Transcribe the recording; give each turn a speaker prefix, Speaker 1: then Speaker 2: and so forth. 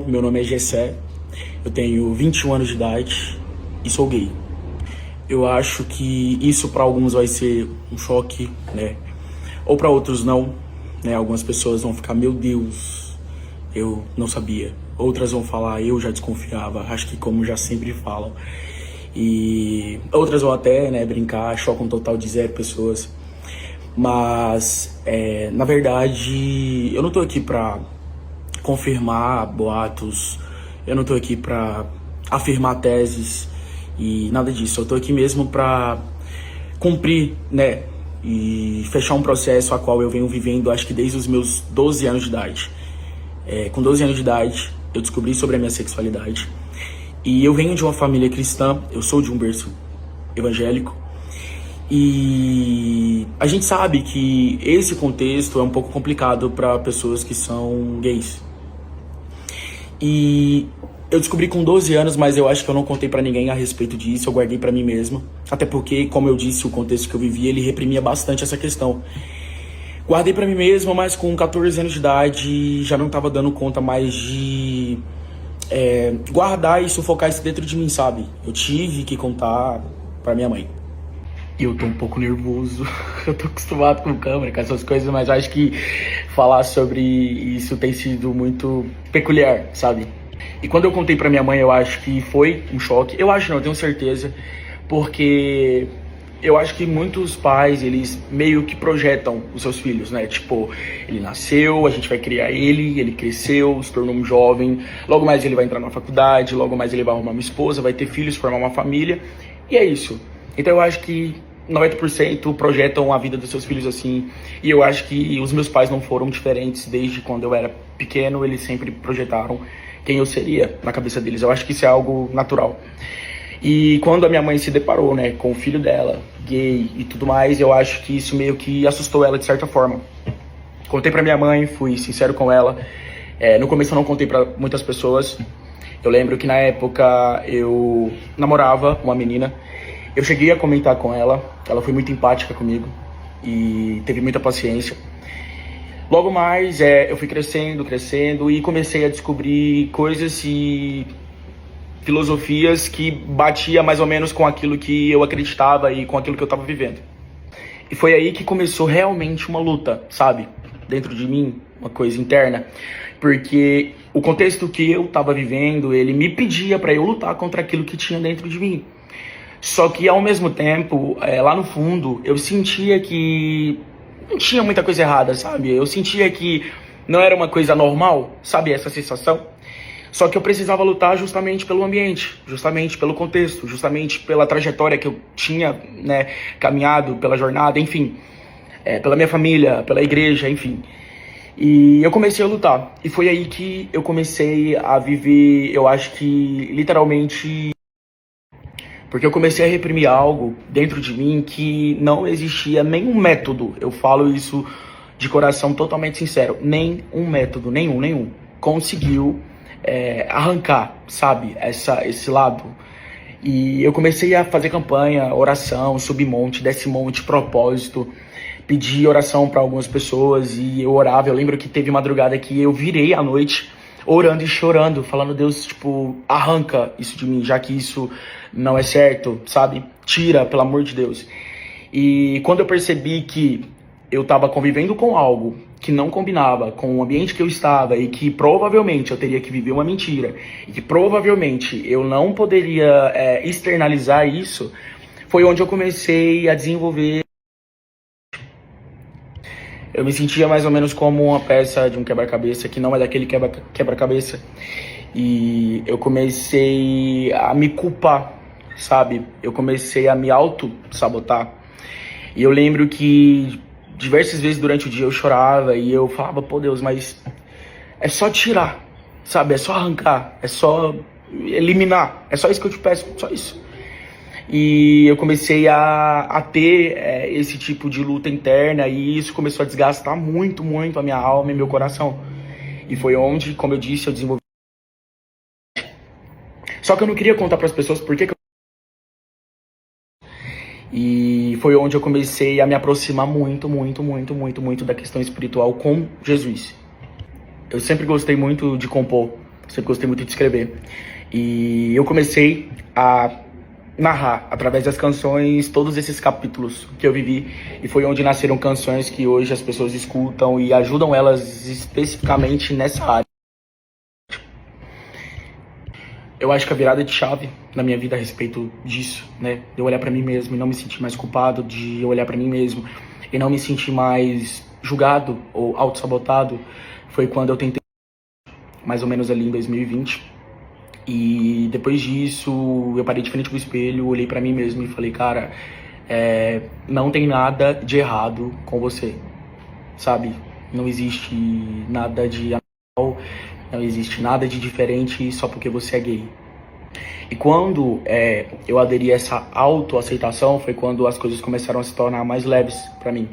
Speaker 1: Meu nome é Gessé, eu tenho 21 anos de idade e sou gay. Eu acho que isso para alguns vai ser um choque, né? Ou para outros não, né? Algumas pessoas vão ficar, meu Deus, eu não sabia. Outras vão falar, eu já desconfiava, acho que como já sempre falam. E outras vão até, né, brincar, choque um total de 0 pessoas. Mas, na verdade, eu não tô aqui pra confirmar boatos, eu não tô aqui pra afirmar teses e nada disso. Eu tô aqui mesmo pra cumprir, né, e fechar um processo a qual eu venho vivendo, acho que desde os meus 12 anos de idade. Com 12 anos de idade, eu descobri sobre a minha sexualidade. E eu venho de uma família cristã, eu sou de um berço evangélico. E a gente sabe que esse contexto é um pouco complicado para pessoas que são gays. E eu descobri com 12 anos, mas eu acho que eu não contei pra ninguém a respeito disso, eu guardei pra mim mesmo. Até porque, como eu disse, o contexto que eu vivi, ele reprimia bastante essa questão. Guardei pra mim mesmo, mas com 14 anos de idade já não tava dando conta mais de guardar e sufocar isso dentro de mim, sabe? Eu tive que contar pra minha mãe. E eu tô um pouco nervoso, eu tô acostumado com câmera, com essas coisas, mas eu acho que falar sobre isso tem sido muito peculiar, sabe? E quando eu contei pra minha mãe, eu acho que foi um choque. Eu acho não, eu tenho certeza, porque eu acho que muitos pais, eles meio que projetam os seus filhos, né? Tipo, ele nasceu, a gente vai criar ele cresceu, se tornou um jovem, logo mais ele vai entrar na faculdade, logo mais ele vai arrumar uma esposa, vai ter filhos, formar uma família, e é isso. Então eu acho que 90% projetam a vida dos seus filhos assim, e eu acho que os meus pais não foram diferentes desde quando eu era pequeno, eles sempre projetaram quem eu seria na cabeça deles. Eu acho que isso é algo natural. E quando a minha mãe se deparou, né, com o filho dela, gay e tudo mais, eu acho que isso meio que assustou ela de certa forma. Contei pra minha mãe, fui sincero com ela. No começo eu não contei pra muitas pessoas. Eu lembro que na época eu namorava uma menina. Eu cheguei a comentar com ela, ela foi muito empática comigo e teve muita paciência. Logo mais, eu fui crescendo e comecei a descobrir coisas e filosofias que batia mais ou menos com aquilo que eu acreditava e com aquilo que eu estava vivendo. E foi aí que começou realmente uma luta, sabe? Dentro de mim, uma coisa interna. Porque o contexto que eu estava vivendo, ele me pedia para eu lutar contra aquilo que tinha dentro de mim. Só que ao mesmo tempo, lá no fundo, eu sentia que não tinha muita coisa errada, sabe? Eu sentia que não era uma coisa normal, sabe? Essa sensação. Só que eu precisava lutar justamente pelo ambiente, justamente pelo contexto, justamente pela trajetória que eu tinha, né, caminhado, pela jornada, enfim. Pela minha família, pela igreja, enfim. E eu comecei a lutar. E foi aí que eu comecei a viver, eu acho que literalmente... Porque eu comecei a reprimir algo dentro de mim que não existia nenhum método. Eu falo isso de coração totalmente sincero. Nenhum método, nenhum, conseguiu arrancar, sabe, esse lado. E eu comecei a fazer campanha, oração, subir monte, desce monte, propósito. Pedi oração para algumas pessoas e eu orava. Eu lembro que teve madrugada que eu virei à noite orando e chorando, falando, Deus, tipo, arranca isso de mim, já que isso não é certo, sabe? Tira, pelo amor de Deus. E quando eu percebi que eu tava convivendo com algo que não combinava com o ambiente que eu estava e que provavelmente eu teria que viver uma mentira e que provavelmente eu não poderia externalizar isso, foi onde eu comecei a desenvolver. Eu me sentia mais ou menos como uma peça de um quebra-cabeça que não é daquele quebra-cabeça. E eu comecei a me culpar, sabe? Eu comecei a me auto-sabotar. E eu lembro que diversas vezes durante o dia eu chorava e eu falava, pô Deus, mas é só tirar, sabe? É só arrancar, é só eliminar. É só isso que eu te peço, só isso. E eu comecei a ter esse tipo de luta interna e isso começou a desgastar muito a minha alma e meu coração. E foi onde, como eu disse, eu desenvolvi. Só que eu não queria contar para as pessoas por que eu... E foi onde eu comecei a me aproximar muito da questão espiritual com Jesus. Eu sempre gostei muito de compor, sempre gostei muito de escrever. E eu comecei a narrar, através das canções, todos esses capítulos que eu vivi. E foi onde nasceram canções que hoje as pessoas escutam e ajudam elas especificamente nessa área. Eu acho que a virada de chave na minha vida a respeito disso, né? De eu olhar pra mim mesmo e não me sentir mais culpado, de eu olhar pra mim mesmo e não me sentir mais julgado ou autossabotado, foi quando eu tentei, mais ou menos ali em 2020. E depois disso, eu parei de frente pro espelho, olhei pra mim mesmo e falei, cara, não tem nada de errado com você, sabe? Não existe nada de anormal, não existe nada de diferente só porque você é gay. E quando eu aderi a essa autoaceitação, foi quando as coisas começaram a se tornar mais leves pra mim.